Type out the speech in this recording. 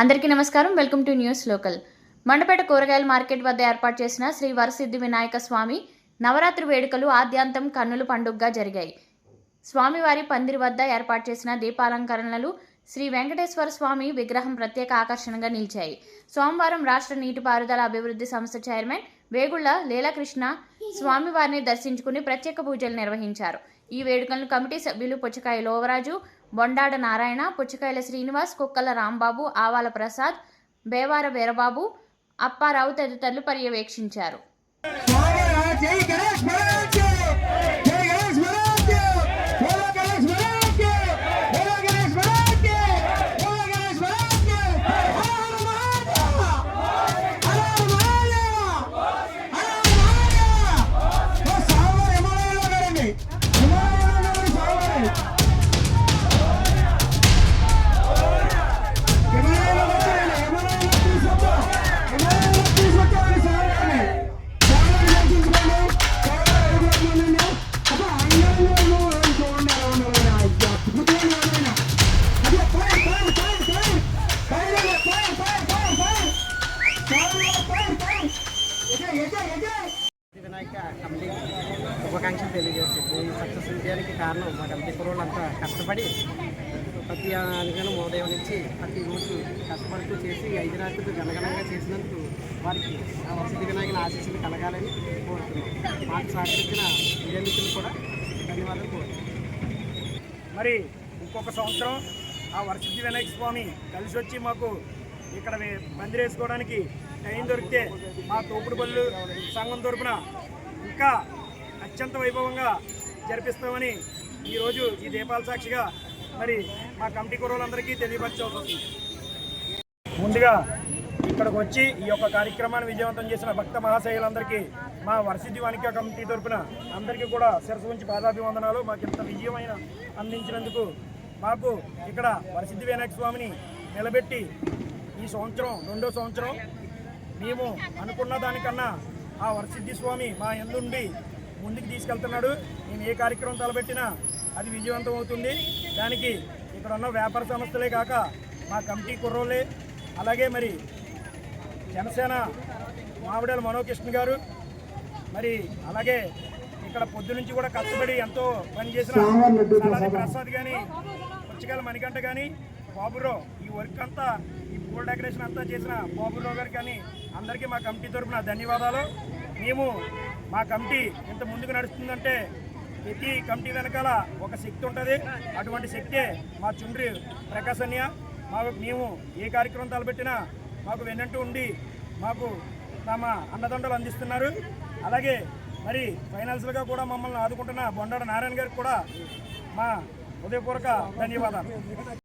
అందరికీ నమస్కారం. Welcome to news local. Mandapeta కూరగాయల మార్కెట్ వద్ద ఏర్పాటు చేసిన శ్రీ వరసిద్ధి వినాయక స్వామి నవరాత్రి వేడుకలు ఆద్యంతం కన్నుల పండుగగా జరిగాయి. స్వామివారి పందిరి వద్ద ఏర్పాటు చేసిన దీపాలంకరణలు శ్రీ వెంకటేశ్వర స్వామి విగ్రహం ప్రత్యేక ఆకర్షణగా నిలిచాయి. సోమవారం రాష్ట్ర నీటిపారుదల అభివృద్ధి సంస్థ చైర్మన్ వేగుళ్ల లీలాకృష్ణ స్వామివారిని దర్శించుకుని ప్రత్యేక పూజలు నిర్వహించారు. ఈ వేడుకలను కమిటీ సభ్యులు పుచ్చకాయ లోవరాజు, బొండాడ నారాయణ, పుచ్చకాయల శ్రీనివాస్, కుక్కల రాంబాబు, ఆవాల ప్రసాద్, బేవార వీరబాబు, అప్పారావు తదితరులు పర్యవేక్షించారు. వినాయక కమిటీ శుభాకాంక్షలు తెలియజేస్తుంది. ఈ సక్సెస్ చేయడానికి కారణం మా కమిటీ కుర్రోళ్ళంతా కష్టపడి ప్రతి అనుగణం ఉదయం నుంచి ప్రతిరోజు కష్టపడుతూ చేసి 5 రాత్రులు గణగణంగా చేసినందుకు వారికి ఆ వరసిద్ధి వినాయకుని ఆశీస్సులు కలగాలని కోరుతున్నాం. మాకు సహకరించిన మీడియా మిత్రులు కూడా ధన్యవాదాలు కోరుతున్నాం. మరి ఇంకొక సంవత్సరం ఆ వరసిద్ధి వినాయక స్వామి కలిసి వచ్చి మాకు ఇక్కడ పందిరేసుకోవడానికి టైం దొరికితే మా తోపుడుపల్లి సంఘం తరపున ఇంకా అత్యంత వైభవంగా జరిపిస్తామని ఈరోజు ఈ దీపాల సాక్షిగా మరి మా కమిటీ కుర్రోళ్ళందరికీ తెలియపరచాల్సి వస్తుంది. ముందుగా ఇక్కడికి వచ్చి ఈ యొక్క కార్యక్రమాన్ని విజయవంతం చేసిన భక్త మహాశయులందరికీ మా వరసిద్ధి వాణిజ్య కమిటీ తరపున అందరికీ కూడా శిరస్సు ఉంచి పాదాభివందనాలు. మాకు ఇంత విజయమైన అందించినందుకు మాకు ఇక్కడ వరసిద్ధి వినాయక స్వామిని నిలబెట్టి ఈ సంవత్సరం 2వ సంవత్సరం మేము అనుకున్న దానికన్నా ఆ వరసిద్ధి స్వామి మా యందుండి ముందుకు తీసుకెళ్తున్నాడు. మేము ఏ కార్యక్రమం తలపెట్టినా అది విజయవంతం అవుతుంది. దానికి ఇక్కడ ఉన్న వ్యాపార సంస్థలే కాక మా కమిటీ కుర్రోళ్ళే, అలాగే మరి జనసేన మావిడల మనోకృష్ణ గారు, మరి అలాగే ఇక్కడ పొద్దు నుంచి కూడా కష్టపడి ఎంతో పనిచేసిన సాలాది ప్రసాద్ కానీ, పుచ్చకాయల మణికంఠ కానీ, బాబురావు ఈ వర్క్ అంతా ఈ పూల డెకరేషన్ అంతా చేసిన బాబురావు గారు కానీ అందరికీ మా కమిటీ తరపున ధన్యవాదాలు. మేము మా కమిటీ ఇంత ముందుకు నడుస్తుందంటే ప్రతి కమిటీ వెనకాల ఒక శక్తి ఉంటుంది. అటువంటి శక్తే మా చుండ్రి ప్రకాశన్య. మేము ఏ కార్యక్రమం తలపెట్టినా మాకు వెన్నంటూ ఉండి మాకు తమ అండదండలు అందిస్తున్నారు. అలాగే మరి ఫైనాన్షియల్గా కూడా మమ్మల్ని ఆదుకుంటున్న బొండాడ నారాయణ గారికి కూడా మా హృదయపూర్వక ధన్యవాదాలు.